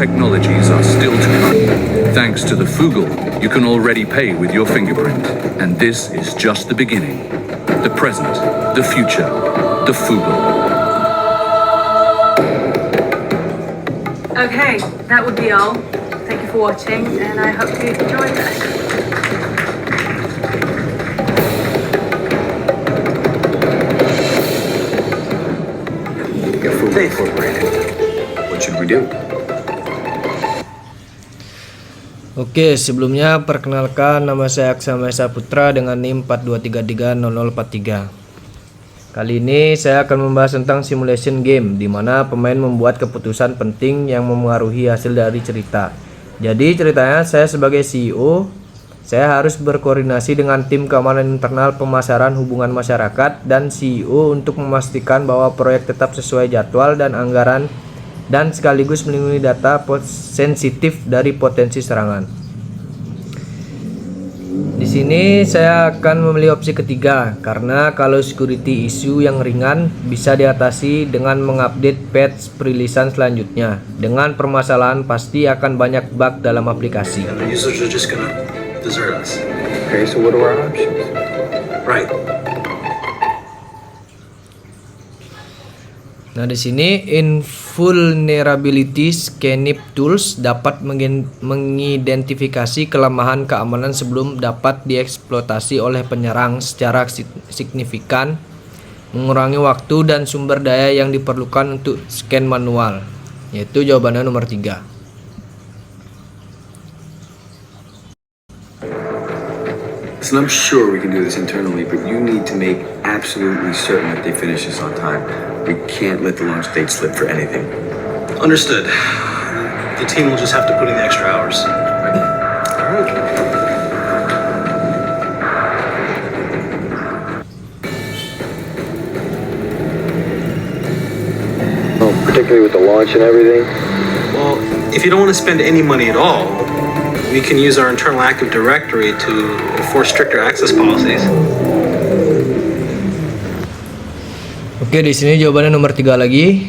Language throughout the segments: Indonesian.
technologies are still to come. Thanks to the Fugal, you can already pay with your fingerprint. And this is just the beginning. The present, the future, the Fugal. Okay, that would be all. Thank you for watching, and I hope you enjoyed it. Get Fugal Incorporated. What should we do? Oke, sebelumnya perkenalkan, nama saya Aksama Esa Putra dengan NIM 42330043. Kali ini saya akan membahas tentang simulation game, di mana pemain membuat keputusan penting yang memengaruhi hasil dari cerita. Jadi ceritanya, saya sebagai CEO, saya harus berkoordinasi dengan tim keamanan internal, pemasaran, hubungan masyarakat, dan CEO untuk memastikan bahwa proyek tetap sesuai jadwal dan anggaran, dan sekaligus melindungi data sensitif dari potensi serangan. Di sini saya akan memilih opsi ketiga, karena kalau security issue yang ringan bisa diatasi dengan mengupdate patch perilisan selanjutnya. Dengan permasalahan pasti akan banyak bug dalam aplikasi. And the users are just gonna desert us. Okay, so what are our options? Right. Nah, di sini invulnerability scanning tools dapat mengidentifikasi kelemahan keamanan sebelum dapat dieksploitasi oleh penyerang secara signifikan, mengurangi waktu dan sumber daya yang diperlukan untuk scan manual, yaitu jawabannya nomor 3. Listen, I'm sure we can do this internally, but you need to make absolutely certain that they finish this on time. We can't let the launch date slip for anything. Understood. The team will just have to put in the extra hours. All right. Oh, particularly with the launch and everything. Well, if you don't want to spend any money at all, we can use our internal Active Directory to enforce stricter access policies. Oke, di sini jawabannya nomor 3 lagi.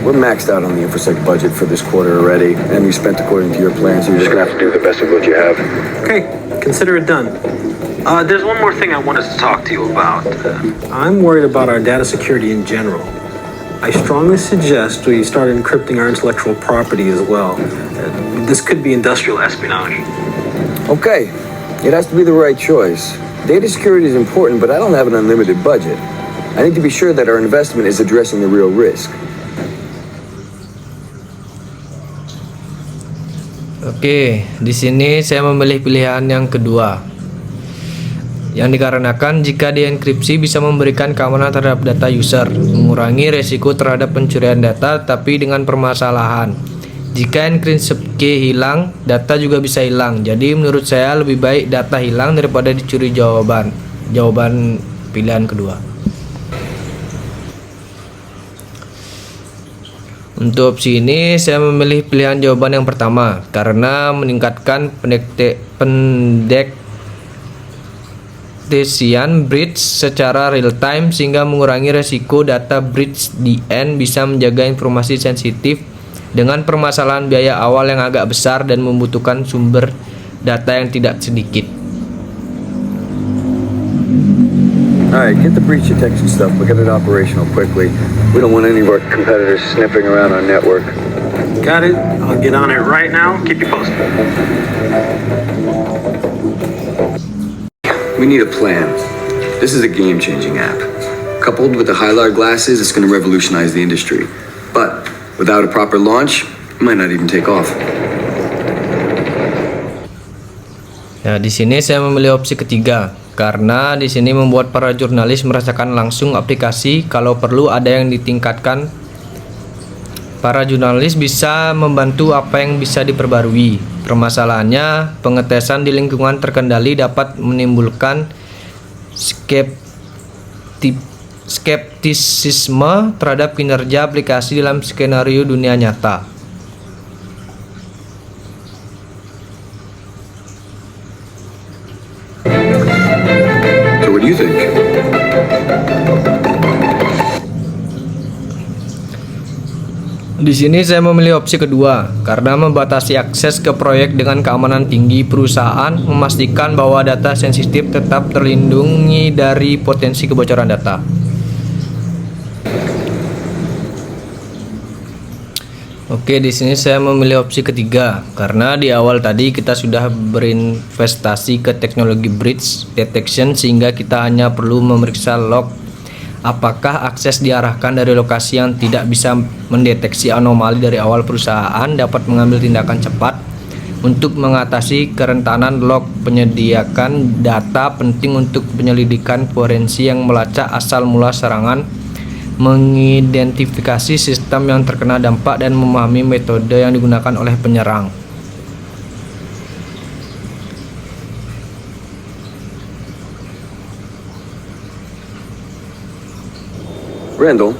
We're maxed out on the InfoSec budget for this quarter already, and we spent according to your plans, so you're just gonna have to do the best of what you have. Okay, consider it done. There's one more thing I wanted to talk to you about. I'm worried about our data security in general. I strongly suggest we start encrypting our intellectual property as well. This could be industrial espionage. Okay, it has to be the right choice. Data security is important, but I don't have an unlimited budget. I need to be sure that our investment is addressing the real risk. Oke, di sini saya memilih pilihan yang kedua. Yang dikarenakan jika dienkripsi bisa memberikan keamanan terhadap data user, mengurangi resiko terhadap pencurian data, tapi dengan permasalahan. Jika enkripsi hilang, data juga bisa hilang. Jadi menurut saya lebih baik data hilang daripada dicuri jawaban. Jawaban pilihan kedua. Untuk opsi ini saya memilih pilihan jawaban yang pertama karena meningkatkan pendeteksian breach secara real time sehingga mengurangi resiko data breach. DN bisa menjaga informasi sensitif dengan permasalahan biaya awal yang agak besar dan membutuhkan sumber data yang tidak sedikit. Alright, get the breach detection stuff, but get it operational quickly. We don't want any of our competitors sniffing around our network. Got it. I'll get on it right now. Keep you posted. We need a plan. This is a game-changing app. Coupled with the Hylar glasses, it's going to revolutionize the industry. But without a proper launch, it might not even take off. Nah, di sini saya memilih opsi ketiga karena di sini membuat para jurnalis merasakan langsung aplikasi. Kalau perlu ada yang ditingkatkan, para jurnalis bisa membantu apa yang bisa diperbarui. Permasalahannya, pengetesan di lingkungan terkendali dapat menimbulkan skeptisisme terhadap kinerja aplikasi dalam skenario dunia nyata. So what do you think? Di sini saya memilih opsi kedua karena membatasi akses ke proyek dengan keamanan tinggi. Perusahaan memastikan bahwa data sensitif tetap terlindungi dari potensi kebocoran data. Oke, di sini saya memilih opsi ketiga karena di awal tadi kita sudah berinvestasi ke teknologi breach detection sehingga kita hanya perlu memeriksa log apakah akses diarahkan dari lokasi yang tidak bisa mendeteksi anomali dari awal. Perusahaan dapat mengambil tindakan cepat untuk mengatasi kerentanan log, penyediakan data penting untuk penyelidikan forensik yang melacak asal mula serangan, mengidentifikasi sistem yang terkena dampak, dan memahami metode yang digunakan oleh penyerang. Randall,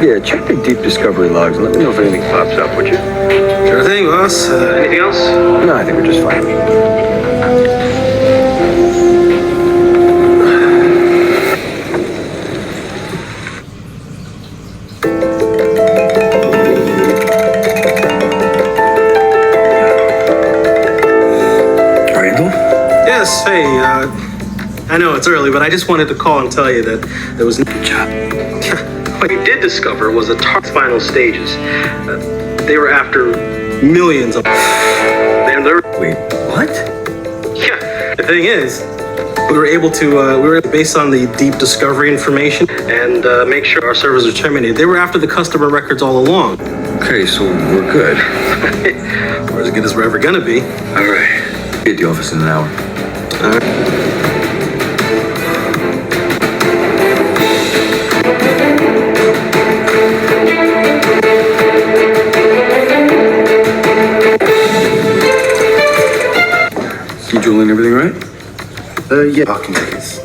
yeah, check the deep discovery logs and let me know if anything pops up, would you? Sure thing, boss. Anything else? No, I think we're just fine. Randall? Yes, hey, I know it's early, but I just wanted to call and tell you that there was Good job. what we did discover was the final stages. They were after millions of. And they're, Wait, what? yeah, the thing is, we were able to, based on the deep discovery information and make sure our servers are terminated. They were after the customer records all along. Okay, so we're good. Or as good as we're ever gonna be. All right. Be at the office in an hour. All right. You Julian, everything right? Yeah. Parking tickets.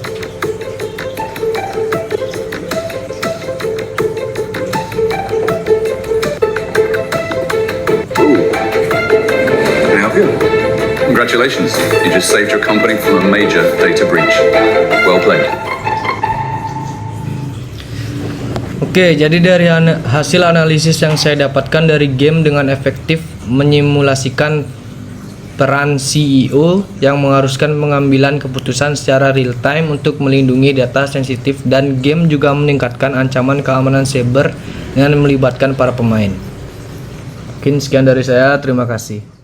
Ooh. Can I help you? Congratulations, you just saved your company from a major data breach. Well played. Oke, jadi dari hasil analisis yang saya dapatkan dari game dengan efektif menyimulasikan peran CEO yang mengharuskan pengambilan keputusan secara real time untuk melindungi data sensitif, dan game juga meningkatkan ancaman keamanan cyber dengan melibatkan para pemain. Mungkin sekian dari saya, terima kasih.